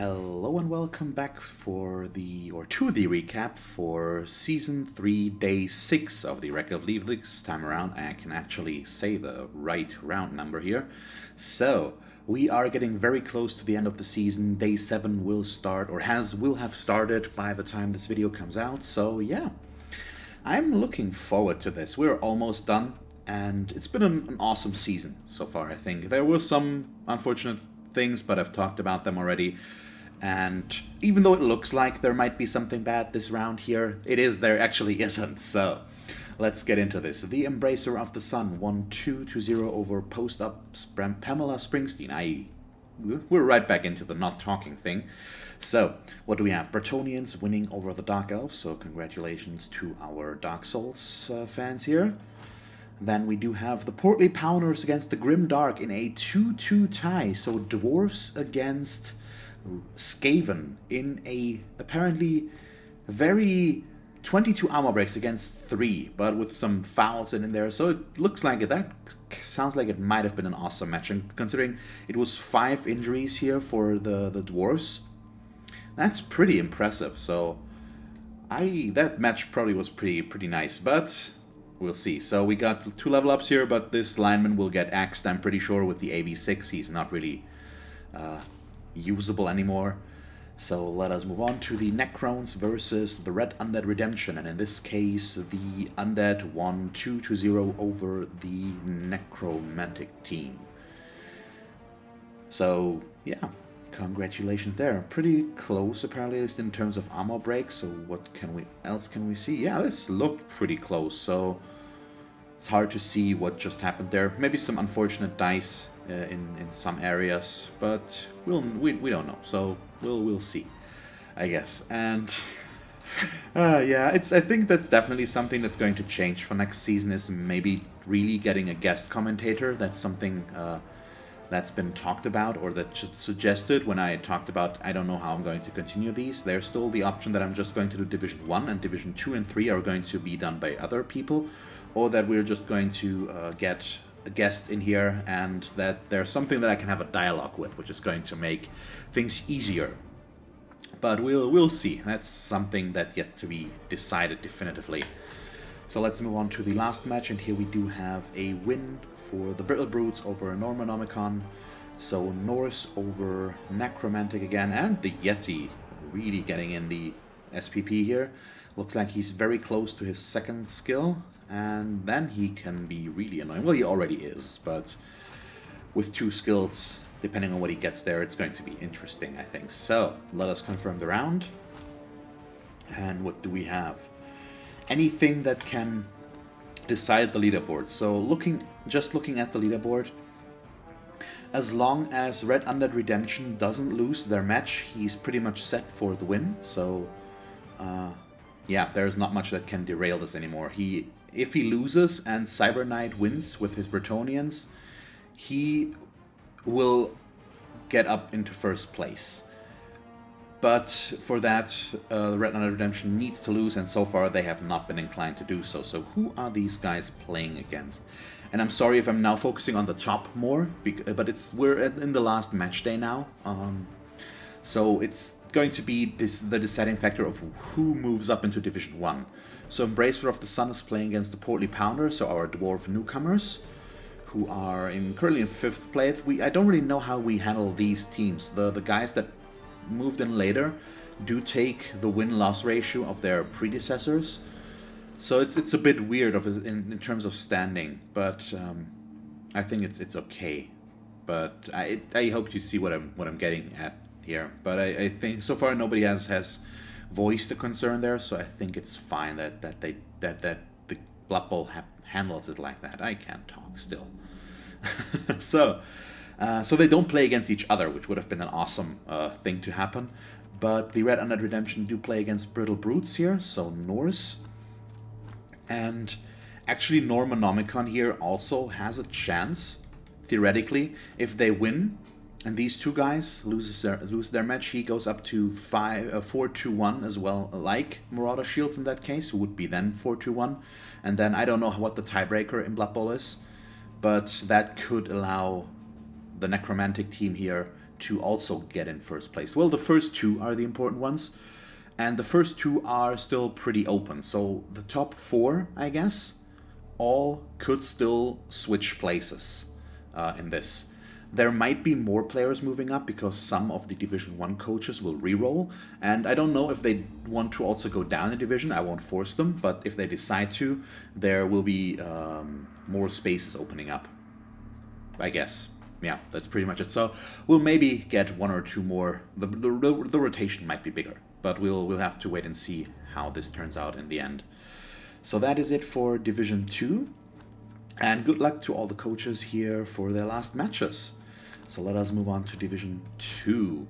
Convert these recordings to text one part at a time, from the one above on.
Hello and welcome back to the recap for Season 3, Day 6 of the Rekef League. This time around I can actually say the right round number here. So, we are getting very close to the end of the season. Day 7 will start, or will have started by the time this video comes out. So yeah, I'm looking forward to this. We're almost done, and it's been an awesome season so far, I think. There were some unfortunate things, but I've talked about them already. And even though it looks like there might be something bad this round here, there actually isn't. So let's get into this. The Embracer of the Sun won 2-0 over post-up Pamela Springsteen. We're right back into the not talking thing. So, what do we have? Bretonnians winning over the Dark Elves, so congratulations to our Dark Souls fans here. Then we do have the Portly Pounders against the Grim Dark in a 2-2 tie. So Dwarfs against Skaven in a apparently very 22 armor breaks against 3, but with some fouls in there. So it looks like that sounds like it might have been an awesome match. And considering it was 5 injuries here for the Dwarfs, that's pretty impressive. So that match probably was pretty nice, but we'll see. So we got 2 level ups here, but this lineman will get axed, I'm pretty sure, with the AV6. He's not really usable anymore. So let us move on to the Necrons versus the Red Undead Redemption. And in this case, the Undead won 2-0 over the Necromantic team. So, yeah, congratulations there. Pretty close, apparently, at least in terms of armor breaks. So what else can we see? Yeah, this looked pretty close. So it's hard to see what just happened there. Maybe some unfortunate dice in some areas, but we don't know. So we'll see, I guess. And yeah, I think that's definitely something that's going to change for next season, is maybe really getting a guest commentator. That's something that's been talked about, or that suggested when I talked about I don't know how I'm going to continue these. There's still the option that I'm just going to do Division 1, and Division 2 and 3 are going to be done by other people, or that we're just going to get a guest in here, and that there's something that I can have a dialogue with, which is going to make things easier. But we'll see. That's something that's yet to be decided definitively. So let's move on to the last match, and here we do have a win for the Brittle Brutes over Normanomicon. So Norse over Necromantic again, and the Yeti really getting in the SPP here. Looks like he's very close to his second skill, and then he can be really annoying. Well, he already is, but with 2 skills, depending on what he gets there, it's going to be interesting, I think. So let us confirm the round. And what do we have? Anything that can decide the leaderboard. So just looking at the leaderboard, as long as Red Undead Redemption doesn't lose their match, he's pretty much set for the win. So yeah, there's not much that can derail this anymore. If he loses and Cyber Knight wins with his Bretonnians, he will get up into first place. But for that, the Red Undead Redemption needs to lose, and so far they have not been inclined to do so. So who are these guys playing against? And I'm sorry if I'm now focusing on the top more, but we're in the last match day now. So it's going to be the deciding factor of who moves up into Division 1. So Embracer of the Sun is playing against the Portly Pounders, so our dwarf newcomers, who are currently in 5th place. I don't really know how we handle these teams. The guys that moved in later do take the win-loss ratio of their predecessors. So it's a bit weird in terms of standing, but I think it's okay. But I hope you see what I'm getting at here. But I think so far nobody has voiced a concern there, so I think it's fine that the Blood Bowl handles it like that. I can't talk still. So they don't play against each other, which would have been an awesome thing to happen. But the Red Undead Redemption do play against Brittle Brutes here, so Norse. And actually Normanomicon here also has a chance, theoretically, if they win and these 2 guys lose their match, he goes up to 4-1 as well, like Marauder Shields in that case, who would be then 4-1. And then I don't know what the tiebreaker in Blood Bowl is, but that could allow the Necromantic team here to also get in first place? Well, the first two are the important ones, and the first two are still pretty open. So the top four, I guess, all could still switch places in this. There might be more players moving up because some of the Division 1 coaches will re-roll, and I don't know if they want to also go down a division. I won't force them, but if they decide to, there will be more spaces opening up, I guess. Yeah, that's pretty much it. So we'll maybe get one or two more. The rotation might be bigger, but we'll have to wait and see how this turns out in the end. So that is it for Division 2, and good luck to all the coaches here for their last matches. So let us move on to Division 2.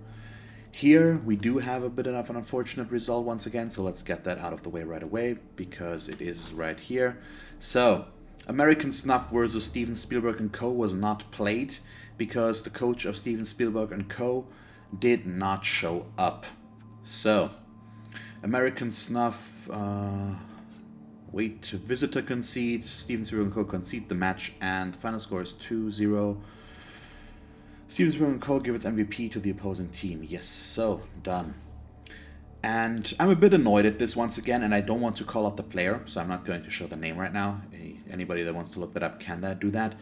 Here we do have a bit of an unfortunate result once again, so let's get that out of the way right away, because it is right here. So, American Snuff versus Steven Spielberg & Co. was not played, because the coach of Steven Spielberg & Co. did not show up. So, American Snuff... visitor concedes, Steven Spielberg & Co. concede the match, and the final score is 2-0. Steven Spielberg & Co. give its MVP to the opposing team. Yes, so, done. And I'm a bit annoyed at this once again, and I don't want to call out the player, so I'm not going to show the name right now. Anybody that wants to look that up can do that.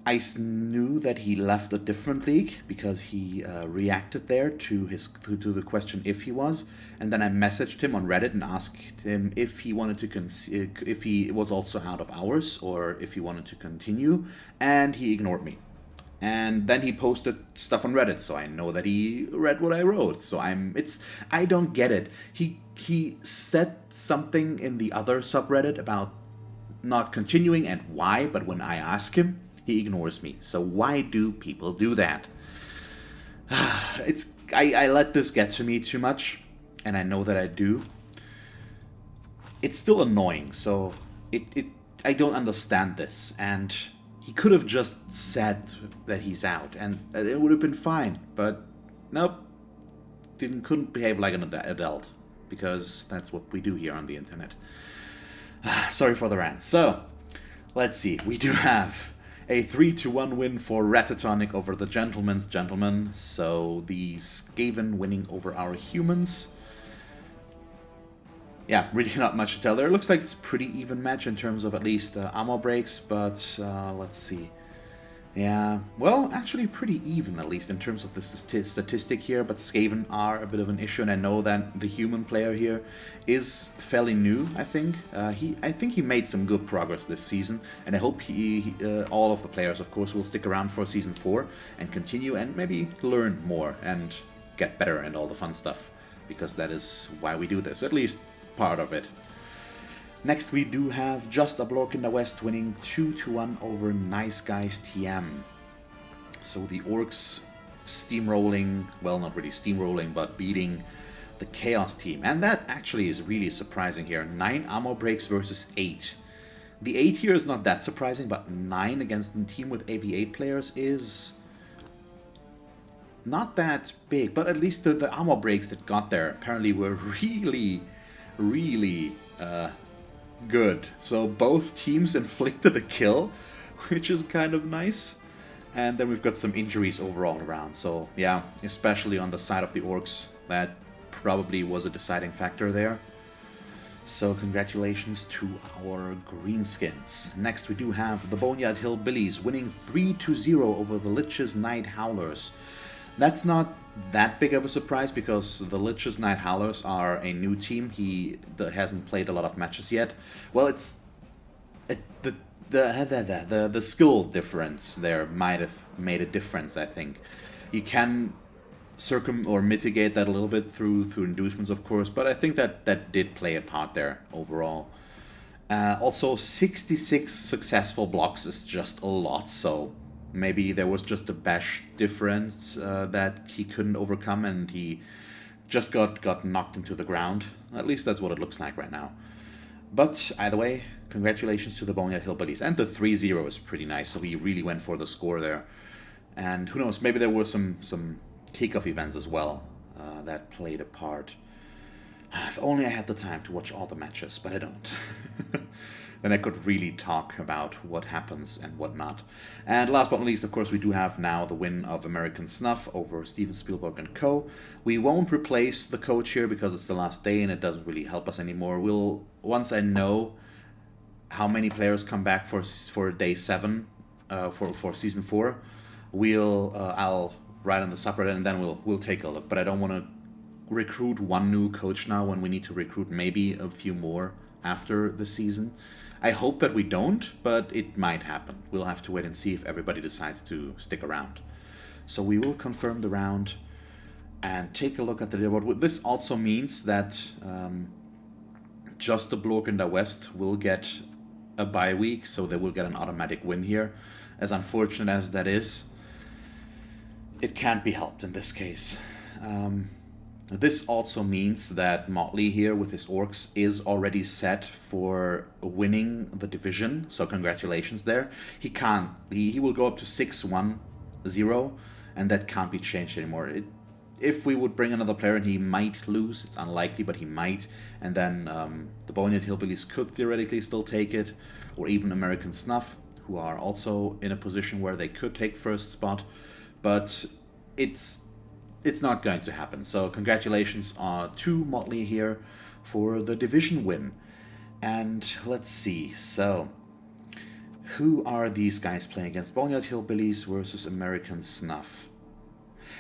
I knew that he left a different league because he reacted there to the question if he was, and then I messaged him on Reddit and asked him if he wanted to if he was also out of hours or if he wanted to continue, and he ignored me. And then he posted stuff on Reddit, so I know that he read what I wrote. So I don't get it. He said something in the other subreddit about not continuing and why, but when I ask him, he ignores me. So why do people do that? I let this get to me too much, and I know that I do. It's still annoying, so I don't understand this, and he could have just said that he's out, and it would have been fine, but nope, couldn't behave like an adult, because that's what we do here on the internet. Sorry for the rant. So, let's see, we do have a 3-1 win for Ratatonic over the Gentleman's Gentleman, so the Skaven winning over our humans. Yeah, really not much to tell there. It looks like it's a pretty even match in terms of at least ammo breaks, but let's see. Yeah, well, actually pretty even, at least in terms of the statistic here, but Skaven are a bit of an issue, and I know that the human player here is fairly new, I think. I think he made some good progress this season, and I hope all of the players, of course, will stick around for Season 4 and continue and maybe learn more and get better and all the fun stuff, because that is why we do this, at least part of it. Next we do have Just a Blork in the West winning 2-1 over Nice Guys TM. So the Orcs steamrolling, well, not really steamrolling, but beating the Chaos team. And that actually is really surprising here. 9 ammo breaks versus 8. The 8 here is not that surprising, but 9 against a team with AV8 players is not that big. But at least the ammo breaks that got there apparently were really good. So both teams inflicted a kill, which is kind of nice. And then we've got some injuries overall around. So yeah, especially on the side of the Orcs, that probably was a deciding factor there. So congratulations to our Greenskins. Next we do have the Boneyard Hillbillies winning 3-0 over the Lich's Night Howlers. That's not that big of a surprise because the Lich's Night Howlers are a new team. He hasn't played a lot of matches yet. Well, it's the skill difference there might have made a difference. I think you can mitigate that a little bit through inducements, of course, but I think that did play a part there overall. Also, 66 successful blocks is just a lot, so maybe there was just a bash difference that he couldn't overcome, and he just got knocked into the ground. At least that's what it looks like right now. But either way, congratulations to the Boneyard Hillbillies. And the 3-0 is pretty nice, so he really went for the score there. And who knows, maybe there were some kickoff events as well that played a part. If only I had the time to watch all the matches, but I don't. then I could really talk about what happens and what not. And last but not least, of course, we do have now the win of American Snuff over Steven Spielberg and co. We won't replace the coach here because it's the last day and it doesn't really help us anymore. Once I know how many players come back for day 7, for season 4, I'll write on the subreddit and then we'll take a look. But I don't want to recruit one new coach now when we need to recruit maybe a few more after the season. I hope that we don't, but it might happen. We'll have to wait and see if everybody decides to stick around. So we will confirm the round and take a look at the leaderboard. This also means that just the Blorkender West will get a bye week, so they will get an automatic win here. As unfortunate as that is, it can't be helped in this case. This also means that Motley here with his Orcs is already set for winning the division, so congratulations there. He will go up to 6-1-0, and that can't be changed anymore. If we would bring another player and he might lose, it's unlikely, but he might, and then the Boneyard Hillbillies could theoretically still take it, or even American Snuff, who are also in a position where they could take first spot, but it's not going to happen. So congratulations to Motley here for the division win. And let's see, so who are these guys playing against? Boneyard Hillbillies versus American Snuff.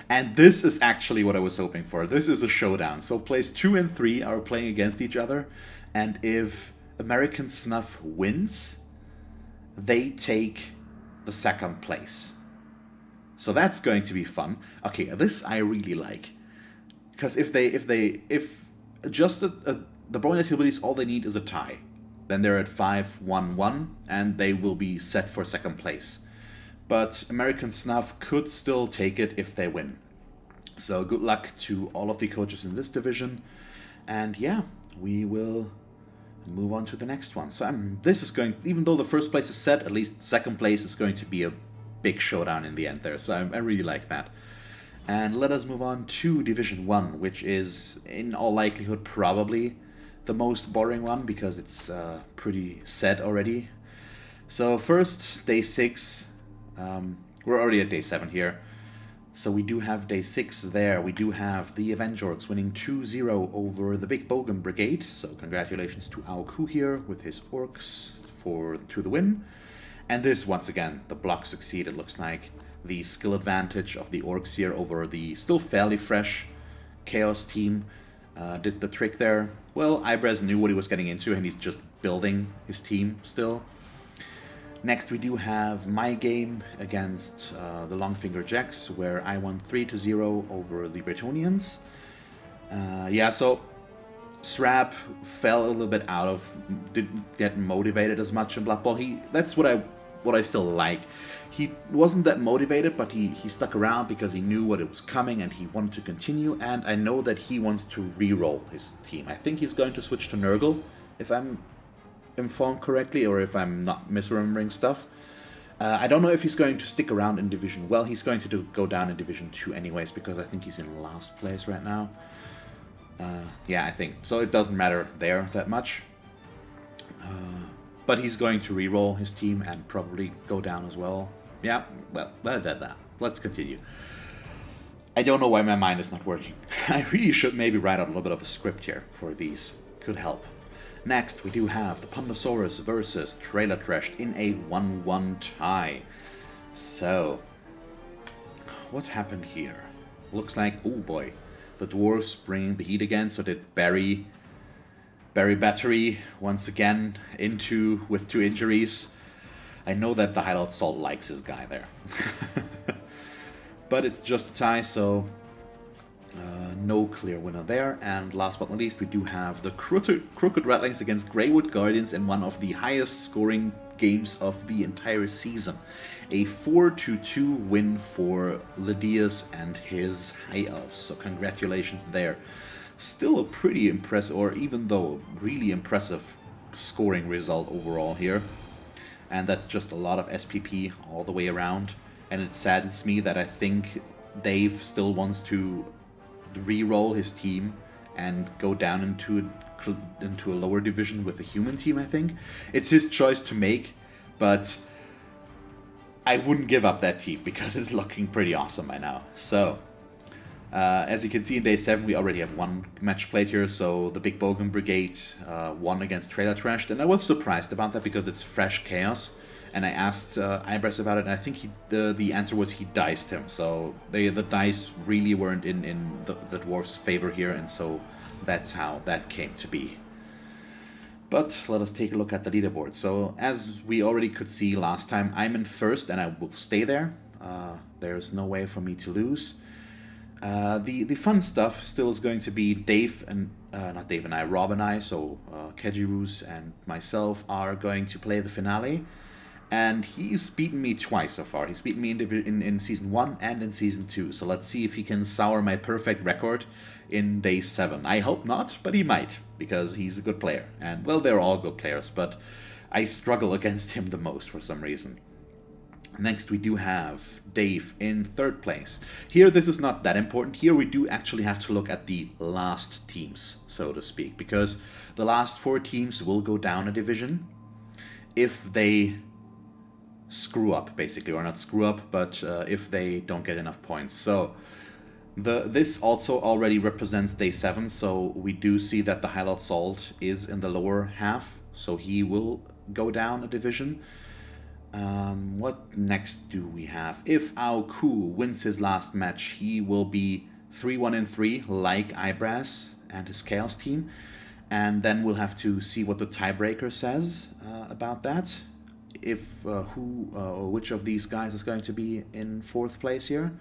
And this is actually what I was hoping for. This is a showdown. So plays 2 and 3 are playing against each other, and if American Snuff wins, they take the second place. So that's going to be fun. Okay, this I really like, because if just the Boneyard Hillbillies, all they need is a tie, then they're at 5-1-1 and they will be set for second place. But American Snuff could still take it if they win. So good luck to all of the coaches in this division, and yeah, we will move on to the next one. So this is going, even though the first place is set, at least second place is going to be a big showdown in the end there, so I really like that. And let us move on to Division 1, which is in all likelihood probably the most boring one because it's pretty set already. So first, day 6, we're already at day 7 here, so we do have day 6 there. We do have the Avengorks winning 2-0 over the Big Bogan Brigade, so congratulations to Aoku here with his Orcs to the win. And this, once again, the block succeed. It looks like the skill advantage of the Orcs here over the still fairly fresh Chaos team did the trick there. Well, Ibrez knew what he was getting into, and he's just building his team still. Next, we do have my game against the Longfinger Jacks, where I won 3-0 over the Bretonians. Yeah, so Srab fell a little bit didn't get motivated as much in Blood Bowl. That's what I still like. He wasn't that motivated, but he stuck around because he knew what it was coming and he wanted to continue, and I know that he wants to re-roll his team. I think he's going to switch to Nurgle, if I'm informed correctly, or if I'm not misremembering stuff. I don't know if he's going to stick around in Division. Well, he's going to go down in Division 2 anyways, because I think he's in last place right now. Yeah, I think. So it doesn't matter there that much. But he's going to re-roll his team and probably go down as well. Yeah, well, let's continue. I don't know why my mind is not working. I really should maybe write out a little bit of a script here for these. Could help. Next, we do have the Pundosaurus versus Trailer Trash in a 1-1 tie. So, what happened here? Looks like, oh boy, the Dwarves bringing the heat again, so did Barry Battery once again with 2 injuries. I know that the Hideout Salt likes his guy there. But it's just a tie, so no clear winner there. And last but not least, we do have the Crooked Rattlings against Greywood Guardians in one of the highest scoring games of the entire season. A 4-2 win for Lydius and his High Elves, so congratulations there. Still a pretty impressive, or even though really impressive scoring result overall here. And that's just a lot of SPP all the way around. And it saddens me that I think Dave still wants to re-roll his team and go down into into a lower division with a human team, I think. It's his choice to make, but I wouldn't give up that team because it's looking pretty awesome by now. So, as you can see in day 7, we already have one match played here. So the Big Bogan Brigade won against Trailer Trashed, and I was surprised about that because it's fresh chaos. And I asked Ibras about it, and I think the answer was he diced him. So the dice really weren't in the dwarf's favor here, and so that's how that came to be. But let us take a look at the leaderboard. So as we already could see last time, I'm in first, and I will stay there. There's no way for me to lose. The fun stuff still is going to be Dave and not Dave and I, Rob and I. So Kejirus and myself are going to play the finale. And he's beaten me twice so far. He's beaten me in Season 1 and in Season 2. So let's see if he can sour my perfect record in Day 7. I hope not, but he might, because he's a good player. And, well, they're all good players, but I struggle against him the most for some reason. Next, we do have Dave in 3rd place. Here, this is not that important. Here, we do actually have to look at the last teams, so to speak, because the last 4 teams will go down a division if they screw up, basically, or not screw up, but if they don't get enough points. So this also already represents day 7, so we do see that the Highlight Salt is in the lower half, so he will go down a division. What next do we have? If Aoku wins his last match, he will be 3-1-3 like Ibras and his Chaos team, and then we'll have to see what the tiebreaker says about that. If who or which of these guys is going to be in 4th place here.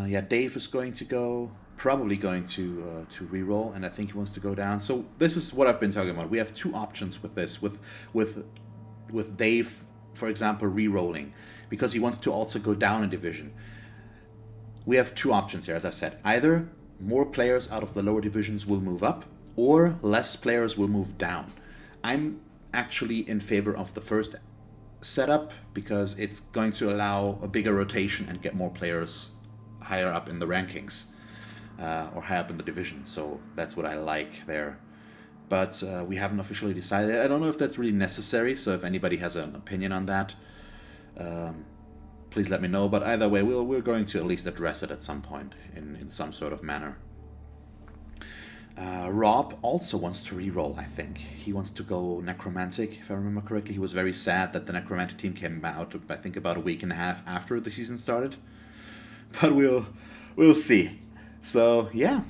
Yeah, Dave is going to go, probably going to re-roll, and I think he wants to go down. So this is what I've been talking about. We have 2 options with this, with Dave, for example, re-rolling, because he wants to also go down a division. We have 2 options here, as I said. Either more players out of the lower divisions will move up, or less players will move down. I'm actually in favor of the first setup because it's going to allow a bigger rotation and get more players higher up in the rankings or higher up in the division. So that's what I like there. But we haven't officially decided. I don't know if that's really necessary, so if anybody has an opinion on that, please let me know. But either way, we're going to at least address it at some point in some sort of manner. Rob also wants to re-roll, I think. He wants to go Necromantic, if I remember correctly. He was very sad that the Necromantic team came out, I think, about a week and a half after the season started. But we'll see. So, yeah,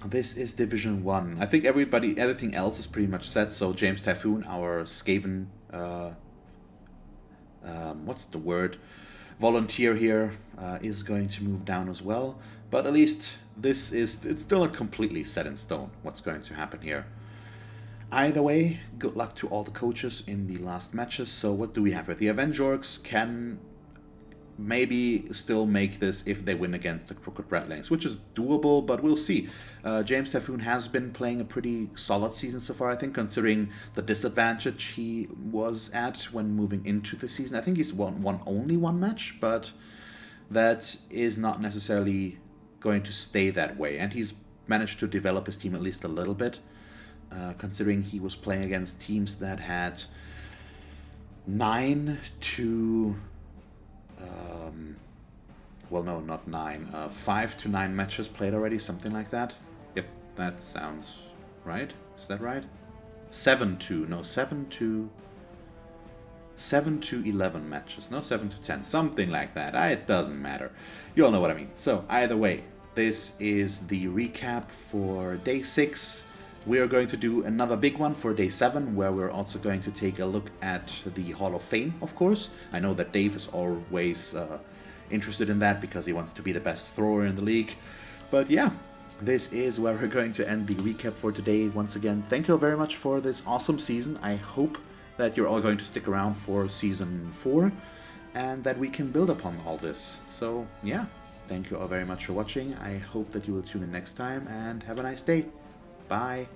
this is Division 1. I think everything else is pretty much set. So James Typhoon, our Skaven, what's the word? Volunteer here is going to move down as well. But at least it's still not completely set in stone what's going to happen here. Either way, good luck to all the coaches in the last matches. So what do we have here? The Avengorks can maybe still make this if they win against the Crooked Ratlings, which is doable, but we'll see. James Typhoon has been playing a pretty solid season so far, I think, considering the disadvantage he was at when moving into the season. I think he's won only 1 match, but that is not necessarily going to stay that way, and he's managed to develop his team at least a little bit, considering he was playing against teams that had 9 to well, no, not 9, 5 to 9 matches played already, something like that. Yep, that sounds right. Is that right? 7 to 11 matches. No, 7 to 10, something like that. It doesn't matter. You all know what I mean. So either way, this is the recap for day 6. We are going to do another big one for day 7, where we're also going to take a look at the Hall of Fame, of course. I know that Dave is always interested in that because he wants to be the best thrower in the league. But yeah, this is where we're going to end the recap for today. Once again, thank you very much for this awesome season. I hope that you're all going to stick around for Season 4 and that we can build upon all this. So yeah, thank you all very much for watching. I hope that you will tune in next time and have a nice day. Bye.